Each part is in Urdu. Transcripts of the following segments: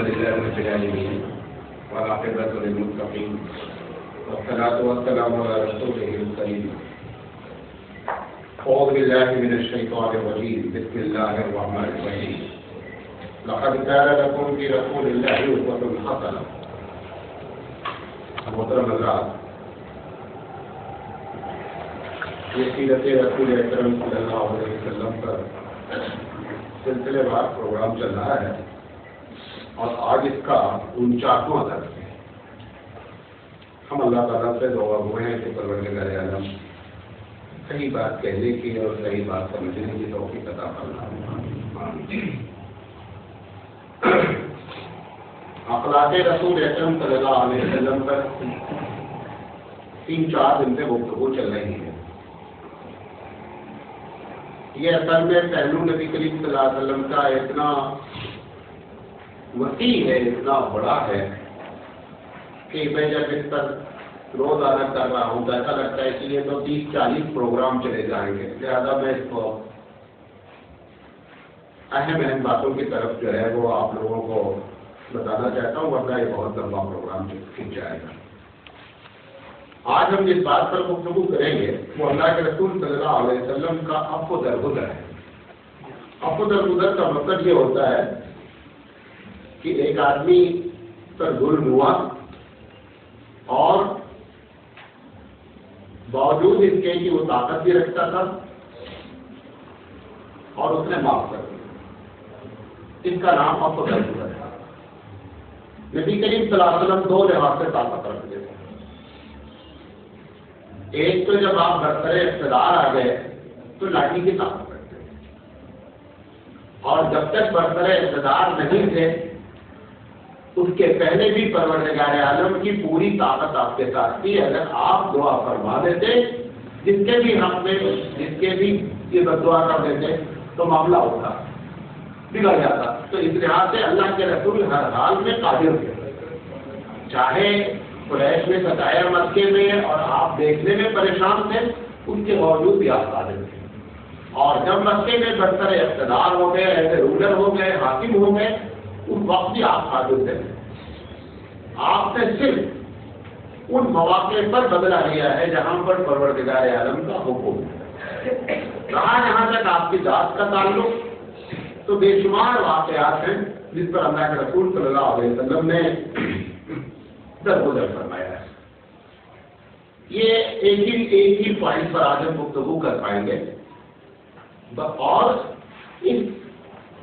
لله رب العالمين والعاقبة للمتقين والصلاة والسلام على رسوله الكريم. أعوذ بالله من الشيطان الرجيم. بسم الله الرحمن الرحيم. لقد كان لكم في رسول الله أسوة حسنة. محترم حضرات، یہ سیرت رسول اکرم صلی اللہ علیہ وسلم پر سلسلے وار پروگرام چل رہا ہے اور آج اس کا 49واں درس ہے. ہم اللہ تعالیٰ سے دعا ہوئے ہیں کہ پروردگار عالم صحیح بات کہنے کی اور صحیح بات سمجھنے کی توفیق عطا فرمائے. اخلاق رسول اکرم صلی اللہ علیہ وسلم پر 3-4 دن سے گفتگو چل رہی ہے. یہ اصل میں پہلو نبی کریم صلی اللہ علیہ وسلم کا اتنا وسیع ہے، اتنا بڑا ہے کہ میں جب اس پر روزانہ کر رہا ہوں تو ایسا لگتا ہے کہ یہ تو 30-40 پروگرام چلے جائیں گے. لہٰذا میں اس کو اہم باتوں کی طرف جو ہے وہ آپ لوگوں کو بتانا چاہتا ہوں، ورنہ یہ بہت لمبا پروگرام کھنچ جائے گا. آج ہم جس بات پر گفتگو کریں گے وہ اللہ کے رسول صلی اللہ علیہ وسلم کا عفو درگزر ہے. عفو درگزر کا مطلب یہ ہوتا ہے کہ ایک آدمی پر ظلم ہوا اور باوجود اس کے کہ وہ طاقت بھی رکھتا تھا اور اس نے معاف کر دیا. اس کا نام عفو درگزر ہے. نبی کریم صلی اللہ علیہ وسلم 2 لحاظ سے طاقت رکھتے تھے. ایک تو جب آپ برسر اقتدار آ گئے تو لاٹھی کی طاقت رکھتے تھے، اور جب تک برسر اقتدار نہیں تھے اس کے پہلے بھی پروردگار عالم کی پوری طاقت آپ کے ساتھ تھی. اگر آپ دعا فرما دیتے جس کے بھی حق میں جس کے بھی یہ دعا کر دیتے تو معاملہ ہوتا بگڑ جاتا. تو اس لحاظ سے اللہ کے رسول ہر حال میں قادر تھے. چاہے قریش میں ستایا مکے میں اور آپ دیکھنے میں پریشان تھے، اس کے باوجود بھی آپ قادر تھے. اور جب مکے میں برسر اقتدار ہو گئے، ایسے رولر ہو گئے، حاکم ہو گئے، اس وقت بھی آپ قادر تھے. آپ نے صرف ان مواقع پر بدلہ لیا ہے جہاں پر پروردگار عالم کا حکم ہے. رہا جہاں تک آپ کی ذات کا تعلق تو بے شمار واقعات ہیں جس پر اللہ کے رسول صلی اللہ علیہ وسلم نے درگزر فرمایا ہے. یہ ایک ہی پوائنٹ پر آج ہم گفتگو کر پائیں گے، اور اس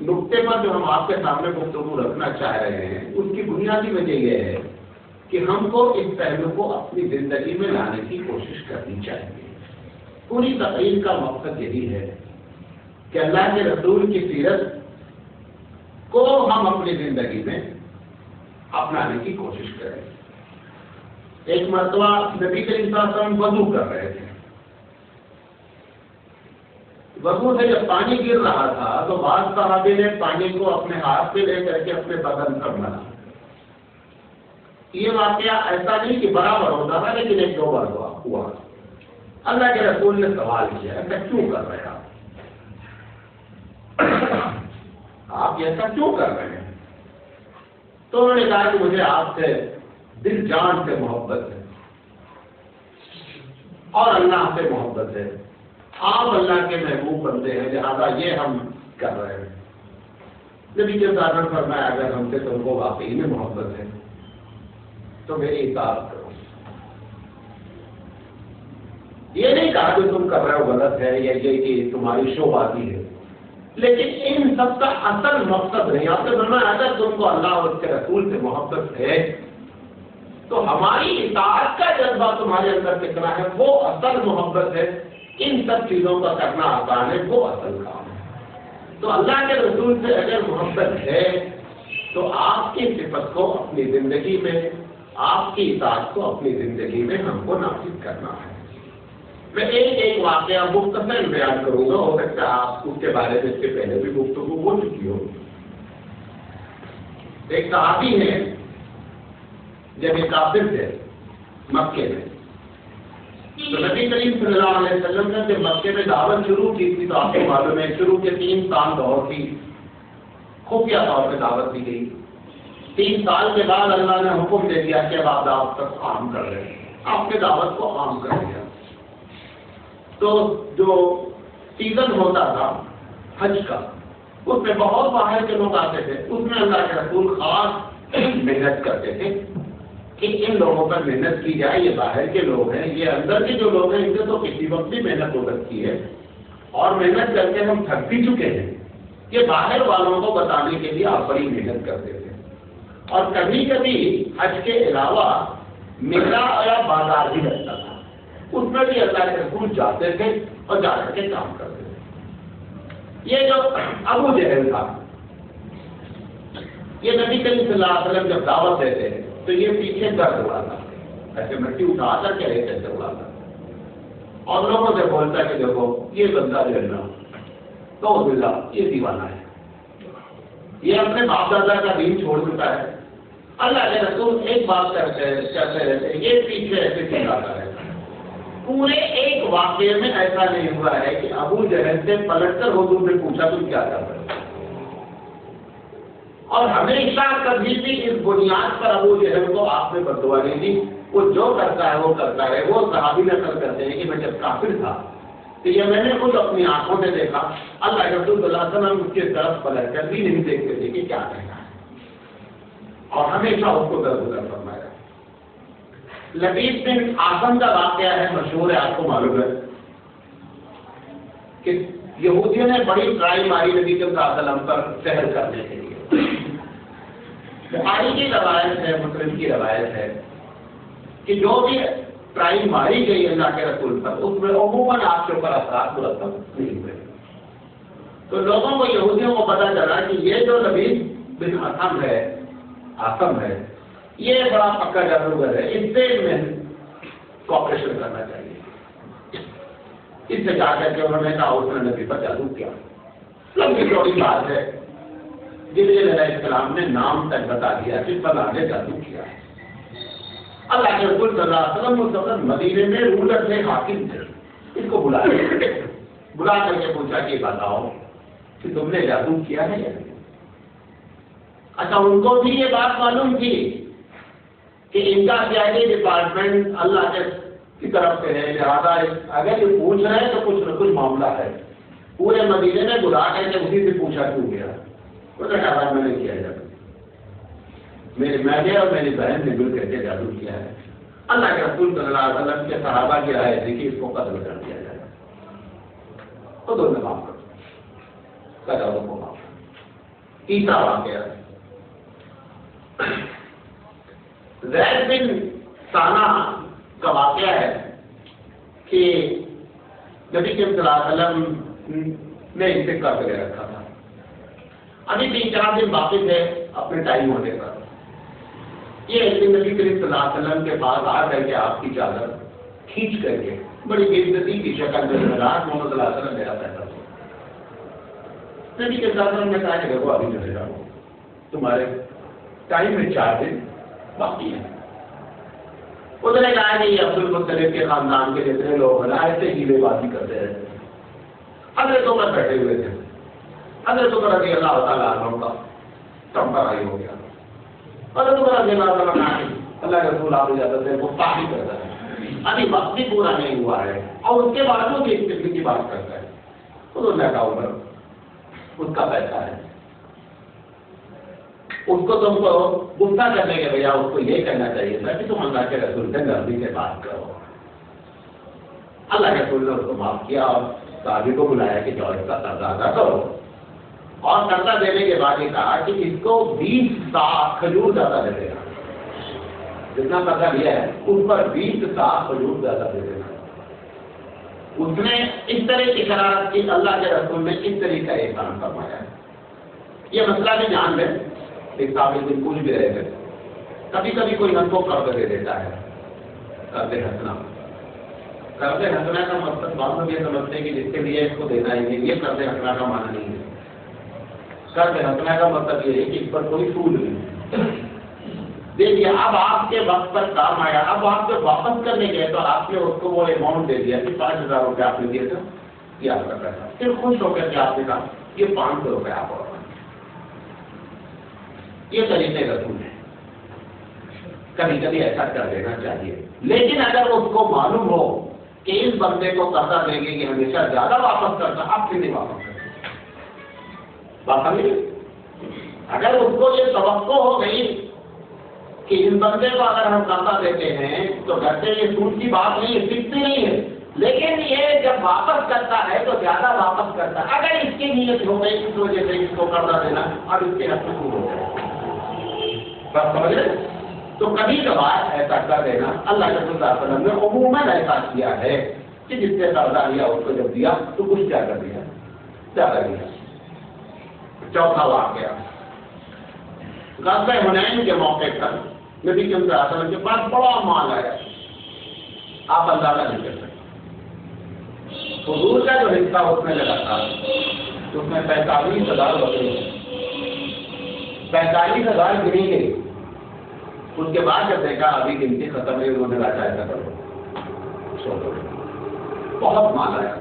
نقطے پر جو ہم آپ کے سامنے گفتگو رکھنا چاہ رہے ہیں اس کی بنیادی وجہ یہ ہے کہ ہم کو اس پہلو کو اپنی زندگی میں لانے کی کوشش کرنی چاہیے. پوری تقریر کا مقصد یہی ہے کہ اللہ کے رسول کی سیرت کو ہم اپنی زندگی میں اپنانے کی کوشش کریں. ایک مرتبہ نبی کریم صلی اللہ علیہ وسلم وضو کر رہے تھے. وضو سے جب پانی گر رہا تھا تو بعض صحابی نے پانی کو اپنے ہاتھ پہ لے کر کے اپنے بدن پر ملا. یہ واقعہ ایسا نہیں کہ برابر ہوتا تھا، لیکن 1-2 بار ہوا. اللہ کے رسول نے سوال کیا ایسا کیوں کر رہے ہیں آپ ایسا کیوں کر رہے ہیں؟ تو انہوں نے کہا کہ مجھے آپ سے دل جان سے محبت ہے اور اللہ سے محبت ہے. آپ اللہ کے محبوب بندے ہیں، لہٰذا یہ ہم کر رہے ہیں. نبی کے ساتھ فرمایا اگر ہم سے تم کو واقعی میں محبت ہے تو میری اطاعت کرو. یہ نہیں کہا کہ تم کر رہے ہو غلط ہے یا یہ کہ تمہاری شو بازی ہے، لیکن ان سب کا اصل مقصد نہیں. آپ نے فرمایا اگر تم کو اللہ اور اس کے رسول سے محبت ہے تو ہماری اطاعت کا جذبہ تمہارے اندر کتنا ہے وہ اصل محبت ہے. ان سب چیزوں کا کرنا آسان ہے، وہ اصل کام ہے. تو اللہ کے رسول سے اگر محبت ہے تو آپ کی صفت کو اپنی زندگی میں، آپ کی اطاعت کو اپنی زندگی میں ہم کو نافذ کرنا ہے. میں ایک واقعہ مختصر بیان کروں گا، ہو سکتا ہے آپ اس کے بارے میں اس سے پہلے بھی گفتگو ہو چکی ہو. ایک صحابی ہے جب یہ کافر تھے مکے میں تو نبی کریم صلی اللہ علیہ وسلم نے جب مکے میں دعوت شروع کی تھی تو آپ کو معلوم ہے شروع کے 3 سال دور کی خفیہ طور پہ دعوت دی گئی. 3 سال کے بعد اللہ نے حکم دے دیا کہ اب آپ دعوت تک عام کر رہے ہیں، آپ نے دعوت کو عام کر دیا. تو جو سیزن ہوتا تھا حج کا، اس میں بہت باہر کے لوگ آتے تھے. اس میں اللہ کے رسول خاص محنت کرتے تھے کہ ان لوگوں پر محنت کی جائے. یہ باہر کے لوگ ہیں، یہ اندر کے جو لوگ ہیں ان سے تو کسی وقت بھی محنت ہو سکتی ہے، اور محنت کر کے ہم تھک بھی چکے ہیں. یہ باہر والوں کو بتانے کے لیے آپ بڑی محنت کرتے تھے. اور کبھی کبھی حج کے علاوہ میلہ یا بازار بھی لگتا تھا، اس میں بھی اللہ کے رسول جاتے تھے اور جا کر کے کام کرتے تھے. یہ جو ابو جہل تھا، یہ نبی کریم صلی اللہ علیہ وسلم جب دعوت دیتے ہیں تو یہ پیچھے درد اڑاتا، ایسے مٹی اٹھا کر کے ایسے اڑاتا اور لوگوں سے بولتا کہ دیکھو یہ بندہ جو ہے نا تو بلا یہ دیوانہ ہے، یہ اپنے باپ دادا کا دین چھوڑ چکا ہے. اللہ کے رسول ایک بات کرتے رہتے، یہ پیچھے ایسے چلاتا ہے. پورے ایک واقعے میں ایسا نہیں ہوا ہے کہ ابو جہل سے پلٹ کر حضور نے پوچھا تم کیا کرتے ہو. اور ہمیشہ کبھی بھی اس بنیاد پر ابو جہل کو آپ نے بددعا نہیں دی. وہ جو کرتا ہے وہ کرتا ہے. وہ صحابی نقل کرتے ہیں کہ میں جب کافر تھا تو یہ میں نے خود اپنی آنکھوں سے دیکھا، اللہ کے رسول صلی اللہ علیہ وسلم اس کی طرف پلٹ کر بھی نہیں دیکھتے تھے کہ کیا کہنا ہے، اور ہمیشہ اس کو درگزر فرمایا. لبید بن عاصم کا واقعہ ہے، مشہور ہے، آپ کو معلوم ہے کہ یہودیوں نے بڑی ٹرائی ماری نبی صلی اللہ علیہ وسلم پر سحر کرنے کے لیے. بخاری کی روایت ہے، مسلم کی روایت ہے کہ جو بھی ٹرائی ماری گئی اللہ کے رسول پر، اس میں عموماً آپ کے اوپر اثرات مرتب نہیں ہوئے. تو لوگوں کو، یہودیوں کو پتا چلا کہ یہ جو لبید بن عاصم ہے یہ بڑا پکا جادوگر ہے، اس سے میں کوپریشن کرنا چاہیے. اس سے جا کر کے انہوں نے کہا اس نے نبی پر جادو کیا. لمبی چوڑی بات ہے، جبریل علیہ السلام نے نام تک بتا دیا کہ فلاں نے جادو کیا. اللہ کے رسول صلی اللہ علیہ وسلم اس وقت مدینے میں رولر تھے، حاکم تھے. اس کو بلا کر کے پوچھا کہ بتاؤ کہ تم نے جادو کیا ہے یا نہیں. اچھا، ان کو بھی یہ بات معلوم تھی کہ ان کا سیاسی ڈپارٹمنٹ اللہ کی طرف سے ہے، لہٰذا اگر یہ پوچھ رہے ہیں تو کچھ نہ کچھ معاملہ ہے. پورے مدینے میں بلا کر کے اسی سے پوچھا کیوں گیا. انہوں نے کہا میں نے کیا جادو، میں نے اور میری بہن نے مل کر کے جادو کیا ہے. اللہ کے رسول صلی اللہ علیہ وسلم کے صحابہ کی رائے تھی کہ اس کو قتل کر دیا جائے. تو دونوں معاف کر جادو کو معاف. تیسرا واقعہ زید بن ثانہ کا واقعہ ہے کہ نبی صلی اللہ علیہ وسلم نے اسے قرض لے رکھا تھا. ابھی 3-4 دن باقی تھے اپنے ٹائم ہونے پر. یہ ایک دن نبی کریم صلی اللہ علیہ وسلم کے پاس آ کر کے آپ کی چادر کھینچ کر کے بڑی بے عزتی کی شکل میں محمد صلی اللہ علیہ وسلم میرا پیدا ہو. نبی کے صلی اللہ علیہ وسلم نے کہا کہ دیکھو ابھی چلے جاؤ، تمہارے ٹائم میں 4 دن باقی ہیں. اس نے کہا کہ یہ عبد المطلب کے خاندان کے جتنے لوگ ہیں ایسے ہیلے بازی کرتے رہتے. حضرت عمر بیٹھے ہوئے تھے. حضرت عمر رضی اللہ تعالیٰ عنہ کا ٹمپرائی ہو گیا. حضرت عمر رضی اللہ تعالیٰ عنہ اللہ کے رسول آپ اجازت ہے گفتاخی کرتا ہے، ابھی وقت بھی پورا نہیں ہوا ہے اور اس کے بعد بھی اس قسم کی بات کرتا ہے. انہوں نے کہا عمر اس کا پیسہ ہے، اس کو تم کو غصہ کرنے کے بجائے اس کو یہ کہنا چاہیے تھا کہ تم اللہ کے رسول سے نرمی سے بات کرو. اللہ کے رسول نے اس کو معاف کیا اور صحابی کو بلایا کہ جو اس کا قرضہ ادا کرو. اور قرضہ دینے کے بعد یہ کہا کہ اس کو 20 ساخ کھجور زیادہ دے دینا. جتنا قرضہ لیا ہے اس پر 20 ساخ کھجور زیادہ دے دینا. اس نے اس طرح کی شرارت کی. اللہ کے رسول نے اس طرح کا احسان فرمایا. یہ مسئلہ بھی جان لیں، ایک ثابت دن پوچھ بھی رہے تھے. کبھی کبھی کوئی ہم کو قرض دے دیتا ہے، قرض ہنسنا. قرض ہنسنا کا مقصد بعض لوگ یہ سمجھتے ہیں کہ جس کے لیے اس کو دینا ہی نہیں، یہ قرض ہنسنا کا معنی نہیں ہے. قرض ہنسنا کا مطلب یہ ہے کہ اس پر کوئی سود نہیں دے دیا. اب آپ کے وقت پر کام آیا، اب آپ کو واپس کرنے گئے تو آپ نے اس کو وہ اماؤنٹ دے دیا کہ 5,000 روپے آپ نے دیے تھے، یہ آپ کا پیسہ. پھر خوش ہو کر کے آپ نے کہا یہ 500 روپے آپ اور یہ طریقے رسول ہے. کبھی کبھی ایسا کر دینا چاہیے، لیکن اگر اس کو معلوم ہو کہ اس بندے کو قرضہ دیں گے کہ ہمیشہ زیادہ واپس کرتا، آپ سے نہیں واپس کرتے بات نہیں۔ اگر اس کو یہ توقع ہو گئی کہ اس بندے کو اگر ہم قرضہ دیتے ہیں تو گھر سے یہ سود کی بات نہیں ہے، فکس نہیں ہے، لیکن یہ جب واپس کرتا ہے تو زیادہ واپس کرتا ہے، اگر اس کی نیت ہو گئی اس وجہ سے اس کو قرضہ دینا اور اس کے حق میں سود ہو جائے، بس سمجھ رہے؟ تو کبھی کبھار ایسا کر دینا۔ اللہ کے رسول صلی اللہ علیہ وسلم نے عموماً ایسا کیا ہے کہ جس سے قرضہ لیا اس کو جب دیا تو کچھ کیا کر دیا، زیادہ دیا۔ چوتھا واقعہ، غزوہ حنین کے موقع پر نبی صلی اللہ علیہ وسلم کے پاس بڑا مال آیا، آپ اندازہ نہیں کر سکتے۔ حضور کا جو حصہ اس میں لگا تھا اس میں 45,000 بکری، 45,000 گنی گئی۔ اس کے بعد جب دیکھا ابھی گنتی ختم ہوئی، انہوں نے کہا ایسا کرو چھوڑو، بہت مال آیا۔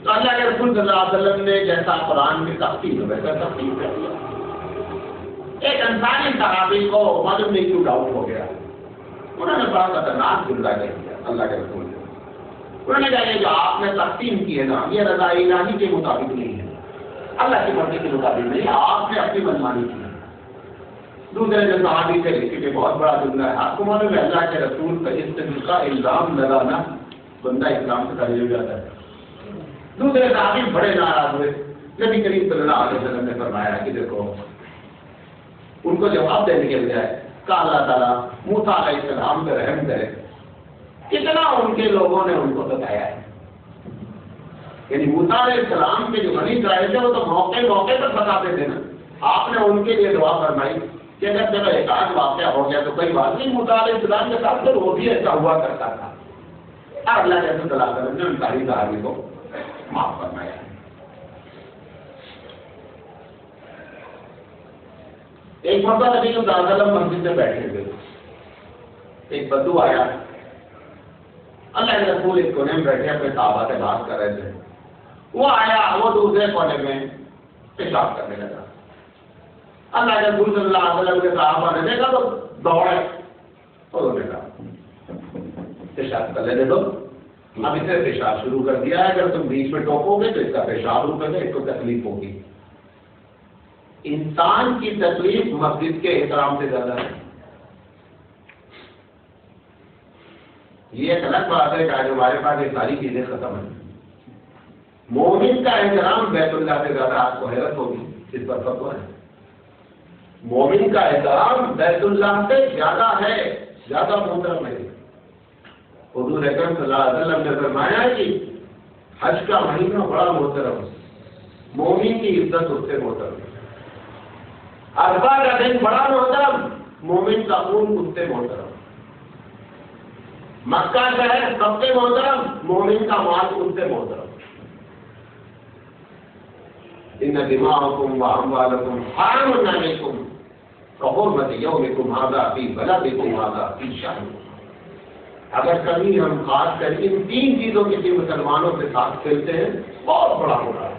تو اللہ کے رسول صلی اللہ علیہ وسلم نے جیسا قرآن میں تقسیم ہے ویسا تقسیم کر دیا۔ ایک انسانی صحابی کو معلوم نہیں کیوں ڈاؤٹ ہو گیا، انہوں نے بڑا خطرناک جملہ کہہ دیا اللہ کے رسول نے۔ انہوں نے کہا یہ جو آپ نے تقسیم کی ہے نا، یہ رضا الہی کے مطابق نہیں ہے، اللہ کی مرضی کے مطابق نہیں، آپ نے اپنی منمانی کی ہے۔ دوسرے جو صحابی سے لکھے کہ بہت بڑا جملہ ہے، آپ کو معلوم ہے اللہ کے رسول کا اس کا الزام لگانا بندہ اسلام سے خارج ہو جاتا ہے۔ دوسرے صحابی بڑے ناراض ہوئے، نبی کریم صلی اللہ علیہ وسلم نے فرمایا کہ دیکھو ان کو جواب دینے کے بجائے کہ اللہ تعالیٰ موسیٰ علیہ السلام پہ رحم کرے، کتنا ان کے لوگوں نے ان کو بتایا ہے، یعنی موسیٰ علیہ السلام کے جو بنی اسرائیل تھے وہ تو موقع موقع پر بتاتے تھے نا، آپ نے ان کے لیے دعا فرمائی کہ اگر چلو ایک آدھ واقعہ ہو گیا تو کوئی بات نہیں، موسیٰ علیہ السلام کے ساتھ تو وہ بھی ایسا ہوا کرتا تھا، اور اللہ کے رسول صلی اللہ علیہ وسلم نے ان ساری صحابی کو معاف فرمایا۔ ایک مرتبہ نبی صلی اللہ علیہ وسلم مسجد میں بیٹھے ہوئے، ایک بدو آیا، اللہ کے رسول ایک کونے میں بیٹھے اپنے صحابہ سے بات کر رہے تھے، وہ آیا، وہ دوسرے کونے میں پیشاب کرنے لگا۔ اللہ کے رسول صلی اللہ علیہ وسلم کے صحابہ نے دیکھا تو دوڑے اور انہوں نے کہا پیشاب کر لینے دو، اب اسے پیشاب شروع کر دیا ہے، اگر تم بیچ میں ٹوکو گے تو اس کا پیشاب رکے گا، اس کو تکلیف ہوگی۔ انسان کی تکلیف مسجد کے احترام سے زیادہ ہے۔ یہ ایک الگ بات ہے کہ آج ہمارے پاس یہ ساری چیزیں ختم ہیں۔ مومن کا احترام بیت اللہ سے زیادہ، آپ کو حیرت ہوگی اس پر فتویٰ ہے، مومن کا احترام بیت اللہ سے زیادہ ہے، زیادہ محترم ہے۔ حضور اکرم صلی اللہ علیہ وسلم نے فرمایا کہ حج کا مہینہ بڑا محترم، مومن کی عزت اس سے محترم ہے۔ عرفہ کا دن بڑا محترم، مومن کا خون اس سے محترم۔ مکہ شہر سب سے محترم، مومن کا مال اس سے محترم۔ ان دماءکم واموالکم حرام علیکم کحرمت یومکم ھذا فی بلدکم ھذا فی شہرکم۔ اگر کبھی ہم خاص کر ان تین چیزوں کسی مسلمانوں کے ساتھ کھیلتے ہیں بہت بڑا ہوگا،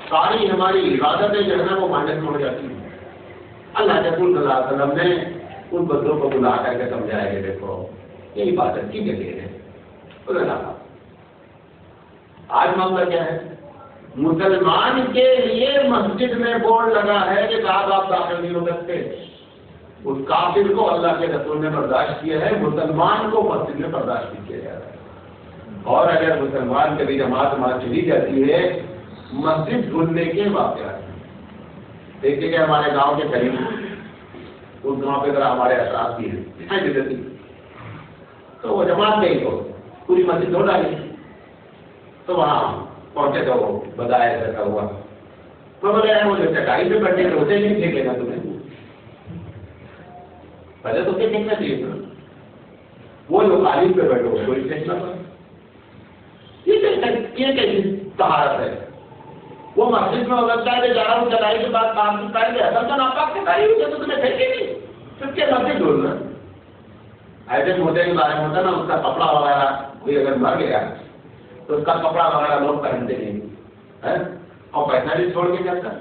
ساری ہماری عبادتیں جو ہے نا وہ مائنس ہو جاتی ہیں۔ اللہ کے رسول صلی اللہ علیہ وسلم نے ان بندوں کو بلا کر کے سمجھایا کہ دیکھو یہ عبادت کی جگہ ہے۔ آج معاملہ کیا ہے، مسلمان کے لیے مسجد میں بورڈ لگا ہے کہ صاحب آپ داخل نہیں ہو سکتے، اس کافر کو اللہ کے رسول نے برداشت کیا ہے، مسلمان کو مسجد میں برداشت نہیں کیا جا رہا ہے۔ اور اگر مسلمان کبھی جماعت چلی جاتی ہے، مسجد ڈھونڈنے کے واقعات دیکھیے کہ ہمارے گاؤں کے قریب اس گاؤں پہ ذرا ہمارے اثرات بھی ہیں دکھائی دیتے تھی، تو وہ جماعت گئی تو پوری مسجد ڈھونڈ ڈالی، تو وہاں پہنچے تو وہ بتایا ایسا ہوا، تو بولے وہ جو چٹائی پہ بیٹھے تھے اسے نہیں پھینکے گا تمہیں، پہلے تو اسے پھینکنا چاہیے تھا، وہ جو قالین پہ بیٹھے اس کو ہی پھینکنا تھا۔ یہ کیسی طہارت ہے؟ وہ مسجد میں ہو سکتا ہے کہ جا رہا ہوں چٹائی کے بعد کام سے پہلے اصل تو ناپاک چٹائی ہوئی تو تمہیں پھینکے نہیں، پھر کے مسجد ڈھونڈنا۔ ایسے موٹے کے بارے میں ہوتا نا، اس کا کپڑا وغیرہ کوئی اگر مر گیا تو اس کا کپڑا وغیرہ لوگ پہنتے نہیں اور پیسہ بھی چھوڑ کے جاتا ہے۔